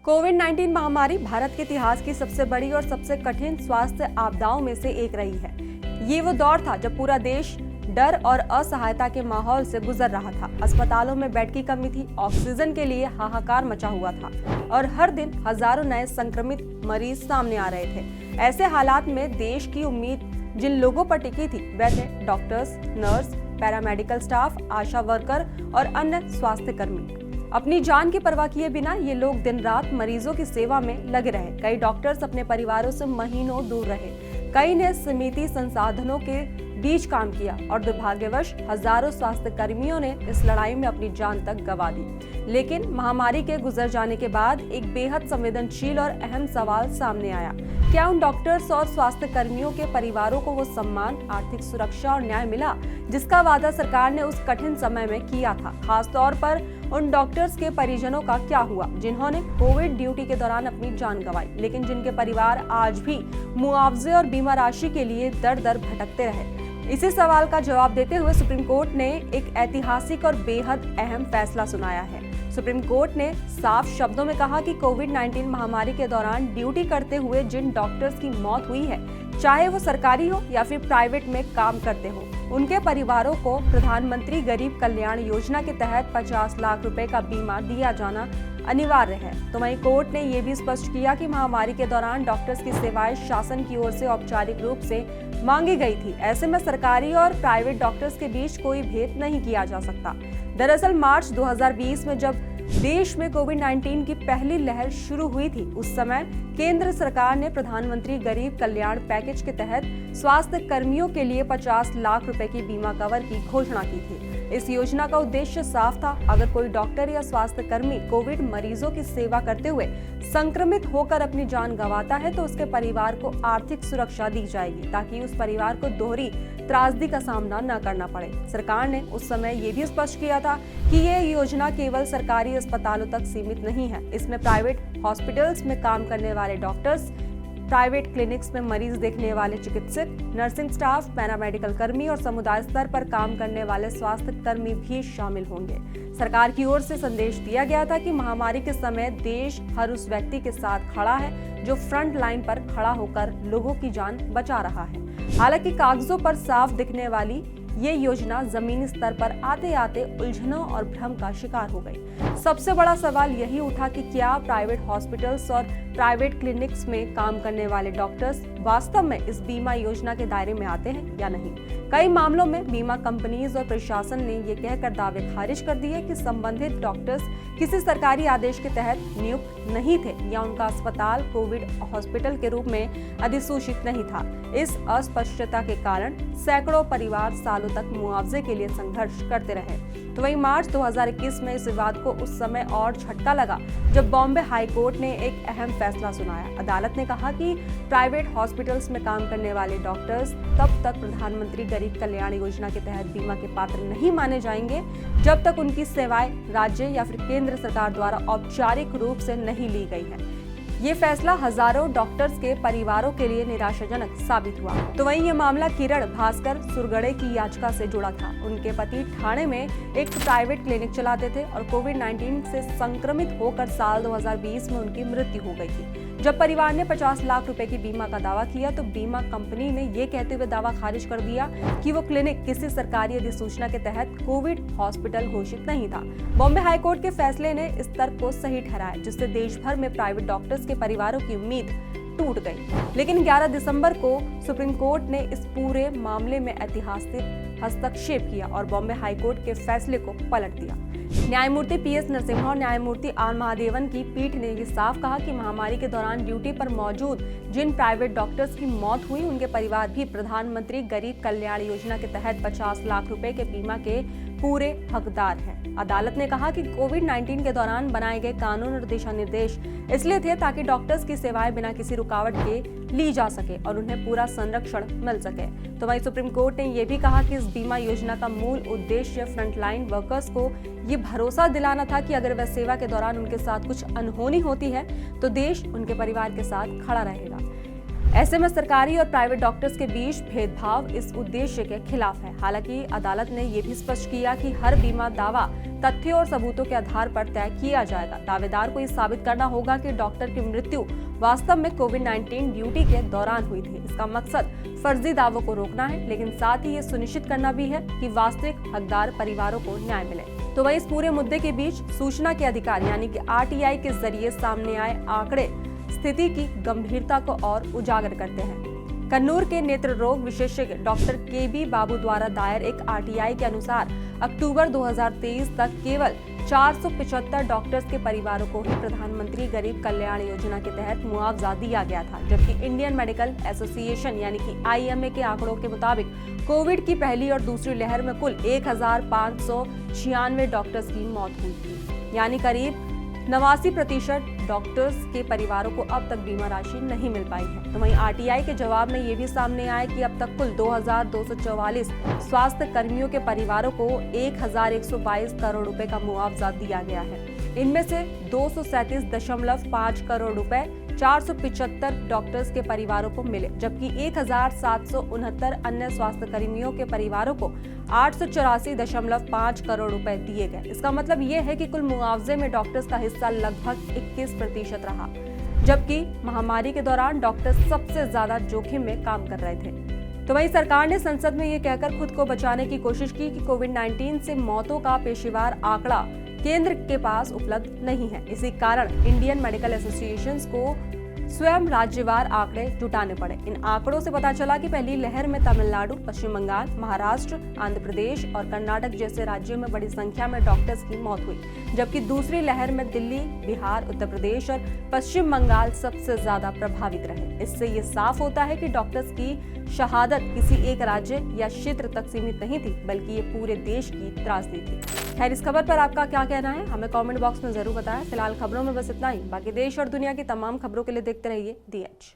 कोविड-19 महामारी भारत के इतिहास की सबसे बड़ी और सबसे कठिन स्वास्थ्य आपदाओं में से एक रही है। ये वो दौर था जब पूरा देश डर और असहायता के माहौल से गुजर रहा था। अस्पतालों में बेड की कमी थी, ऑक्सीजन के लिए हाहाकार मचा हुआ था और हर दिन हजारों नए संक्रमित मरीज सामने आ रहे थे। ऐसे हालात में देश की उम्मीद जिन लोगों पर टिकी थी वे थे डॉक्टर्स, नर्स, पैरामेडिकल स्टाफ, आशा वर्कर और अन्य स्वास्थ्य कर्मी। अपनी जान की परवाह किए बिना ये लोग दिन रात मरीजों की सेवा में लगे रहे। कई डॉक्टर्स अपने परिवारों से महीनों दूर रहे, कई ने सीमित संसाधनों के बीच काम किया और दुर्भाग्यवश हजारों स्वास्थ्य कर्मियों ने इस लड़ाई में अपनी जान तक गंवा दी। लेकिन महामारी के गुजर जाने के बाद एक बेहद संवेदनशील और अहम सवाल सामने आया। क्या उन डॉक्टर्स और स्वास्थ्य कर्मियों के परिवारों को वो सम्मान, आर्थिक सुरक्षा और न्याय मिला जिसका वादा सरकार ने उस कठिन समय में किया था? खास तौर पर उन डॉक्टर्स के परिजनों का क्या हुआ जिन्होंने कोविड ड्यूटी के दौरान अपनी जान गंवाई, लेकिन जिनके परिवार आज भी मुआवजे और बीमा राशि के लिए दर दर भटकते रहे? इसी सवाल का जवाब देते हुए सुप्रीम कोर्ट ने एक ऐतिहासिक और बेहद अहम फैसला सुनाया है। सुप्रीम कोर्ट ने साफ शब्दों में कहा कि कोविड-19 महामारी के दौरान ड्यूटी करते हुए जिन डॉक्टर्स की मौत हुई है, चाहे वो सरकारी हो या फिर प्राइवेट में काम करते हो, उनके परिवारों को प्रधानमंत्री गरीब कल्याण योजना के तहत 50 लाख रुपए का बीमा दिया जाना अनिवार्य है। तो वहीं कोर्ट ने ये भी स्पष्ट किया कि महामारी के दौरान डॉक्टर्स की सेवाएं शासन की ओर से औपचारिक रूप से मांगी गई थी। ऐसे में सरकारी और प्राइवेट डॉक्टर्स के बीच कोई भेद नहीं किया जा सकता। दरअसल मार्च 2020 में जब देश में कोविड-19 की पहली लहर शुरू हुई थी, उस समय केंद्र सरकार ने प्रधानमंत्री गरीब कल्याण पैकेज के तहत स्वास्थ्य कर्मियों के लिए 50 लाख रुपए की बीमा कवर की घोषणा की थी। इस योजना का उद्देश्य साफ था, अगर कोई डॉक्टर या स्वास्थ्य कर्मी कोविड मरीजों की सेवा करते हुए संक्रमित होकर अपनी जान गंवाता है तो उसके परिवार को आर्थिक सुरक्षा दी जाएगी ताकि उस परिवार को दोहरी त्रासदी का सामना न करना पड़े। सरकार ने उस समय ये भी स्पष्ट किया था कि ये योजना केवल सरकारी अस्पतालों तक सीमित नहीं है। इसमें प्राइवेट हॉस्पिटल्स में काम करने वाले डॉक्टर्स, प्राइवेट क्लिनिक्स में मरीज देखने वाले चिकित्सक, नर्सिंग स्टाफ, पैरामेडिकल कर्मी और समुदाय स्तर पर काम करने वाले स्वास्थ्य कर्मी भी शामिल होंगे। सरकार की ओर से संदेश दिया गया था कि महामारी के समय देश हर उस व्यक्ति के साथ खड़ा है जो फ्रंट लाइन पर खड़ा होकर लोगों की जान बचा रहा है। हालांकि कागजों पर साफ दिखने वाली ये योजना जमीनी स्तर पर आते आते उलझनों और भ्रम का शिकार हो गई। सबसे बड़ा सवाल यही उठा कि क्या प्राइवेट हॉस्पिटल्स और प्राइवेट क्लिनिक्स में काम करने वाले डॉक्टर्स वास्तव में इस बीमा योजना के दायरे में आते हैं या नहीं। कई मामलों में बीमा कंपनीज और प्रशासन ने ये कहकर दावे खारिज कर दिए कि संबंधित डॉक्टर्स किसी सरकारी आदेश के तहत नियुक्त नहीं थे या उनका अस्पताल कोविड हॉस्पिटल के रूप में अधिसूचित नहीं था। इस अस्पष्टता के कारण सैकड़ों परिवार सालों तक मुआवजे के लिए संघर्ष करते रहे। तो वहीं मार्च 2021 में इस विवाद को उस समय और झटका लगा जब बॉम्बे हाई कोर्ट ने एक अहम फैसला सुनाया। अदालत ने कहा कि प्राइवेट हॉस्पिटल्स में काम करने वाले डॉक्टर्स तब तक प्रधानमंत्री गरीब कल्याण योजना के तहत बीमा के पात्र नहीं माने जाएंगे जब तक उनकी सेवाएं राज्य या फिर केंद्र सरकार द्वारा औपचारिक रूप से नहीं ली गई है। ये फैसला हजारों डॉक्टर्स के परिवारों के लिए निराशाजनक साबित हुआ। तो वहीं ये मामला किरण भास्कर सुरगड़े की याचिका से जुड़ा था। उनके पति ठाणे में एक प्राइवेट क्लिनिक चलाते थे और कोविड-19 से संक्रमित होकर साल 2020 में उनकी मृत्यु हो गई थी। जब परिवार ने 50 लाख रुपए की बीमा का दावा किया तो बीमा कंपनी ने ये कहते हुए दावा खारिज कर दिया कि वो क्लिनिक किसी सरकारी अधिसूचना के तहत कोविड हॉस्पिटल घोषित नहीं था। बॉम्बे हाई कोर्ट के फैसले ने इस तर्क को सही ठहराया, जिससे देश भर में प्राइवेट डॉक्टर्स के परिवारों की उम्मीद टूट गई। लेकिन 11 दिसंबर को सुप्रीम कोर्ट ने इस पूरे मामले में ऐतिहासिक हस्तक्षेप किया और बॉम्बे हाई कोर्ट के फैसले को पलट दिया। न्यायमूर्ति PS नरसिम्हा और न्यायमूर्ति R महादेवन की पीठ ने ये साफ कहा कि महामारी के दौरान ड्यूटी पर मौजूद जिन प्राइवेट डॉक्टर्स की मौत हुई, उनके परिवार भी प्रधानमंत्री गरीब कल्याण योजना के तहत 50 लाख रुपए के बीमा के पूरे हकदार हैं। अदालत ने कहा कि कोविड-19 के दौरान बनाए गए कानून और दिशा निर्देश इसलिए थे ताकि डॉक्टर्स की सेवाएं बिना किसी रुकावट के ली जा सके और उन्हें पूरा संरक्षण मिल सके। तो वहीं सुप्रीम कोर्ट ने यह भी कहा कि इस बीमा योजना का मूल उद्देश्य फ्रंटलाइन वर्कर्स को ये भरोसा दिलाना था कि अगर वह सेवा के दौरान उनके साथ कुछ अनहोनी होती है तो देश उनके परिवार के साथ खड़ा रहेगा। ऐसे में सरकारी और प्राइवेट डॉक्टर्स के बीच भेदभाव इस उद्देश्य के खिलाफ है। हालांकि अदालत ने यह भी स्पष्ट किया कि हर बीमा दावा तथ्यों और सबूतों के आधार पर तय किया जाएगा। दावेदार को ये साबित करना होगा कि डॉक्टर की मृत्यु वास्तव में कोविड-19 ड्यूटी के दौरान हुई थी। इसका मकसद फर्जी दावों को रोकना है, लेकिन साथ ही ये सुनिश्चित करना भी है कि वास्तविक हकदार परिवारों को न्याय मिले। तो वहीं इस पूरे मुद्दे के बीच सूचना के अधिकार यानी कि RTI के जरिए सामने आए आंकड़े स्थिति की गंभीरता को और उजागर करते हैं। कन्नूर के नेत्र रोग विशेषज्ञ डॉक्टर KB बाबू द्वारा दायर एक RTI के अनुसार अक्टूबर 2023 तक केवल 475 डॉक्टर्स के परिवारों को ही प्रधानमंत्री गरीब कल्याण योजना के तहत मुआवजा दिया गया था, जबकि इंडियन मेडिकल एसोसिएशन यानी कि IMA के आंकड़ों के मुताबिक कोविड की पहली और दूसरी लहर में कुल 1596 डॉक्टर्स की मौत हुई थी, यानी करीब 89% डॉक्टर्स के परिवारों को अब तक बीमा राशि नहीं मिल पाई है। तो वहीं RTI के जवाब में ये भी सामने आया कि अब तक कुल 2244 स्वास्थ्य कर्मियों के परिवारों को 1122 करोड़ रुपए का मुआवजा दिया गया है। इनमें से 237.5 करोड़ रुपए 475 डॉक्टर्स के परिवारों को मिले, जबकि 1769 अन्य स्वास्थ्य कर्मियों के परिवारों को 884.5 करोड़ रुपए दिए गए। इसका मतलब ये है कि कुल मुआवजे में डॉक्टर्स का हिस्सा लगभग 21% रहा, जबकि महामारी के दौरान डॉक्टर सबसे ज्यादा जोखिम में काम कर रहे थे। तो वहीं सरकार ने संसद में ये कहकर खुद को बचाने की कोशिश की कि कोविड-19 से मौतों का पेशेवर आंकड़ा केंद्र के पास उपलब्ध नहीं है। इसी कारण इंडियन मेडिकल एसोसिएशंस को स्वयं राज्यवार आंकड़े जुटाने पड़े। इन आंकड़ों से पता चला कि पहली लहर में तमिलनाडु, पश्चिम बंगाल, महाराष्ट्र, आंध्र प्रदेश और कर्नाटक जैसे राज्यों में बड़ी संख्या में डॉक्टर्स की मौत हुई, जबकि दूसरी लहर में दिल्ली, बिहार, उत्तर प्रदेश और पश्चिम बंगाल सबसे ज्यादा प्रभावित रहे। इससे ये साफ होता है कि डॉक्टर्स की शहादत किसी एक राज्य या क्षेत्र तक सीमित नहीं थी, बल्कि ये पूरे देश की त्रासदी थी। खैर, इस खबर पर आपका क्या कहना है हमें कमेंट बॉक्स में जरूर बताएं। फिलहाल खबरों में बस इतना ही। बाकी देश और दुनिया की तमाम खबरों के लिए देखते रहिए दी एज।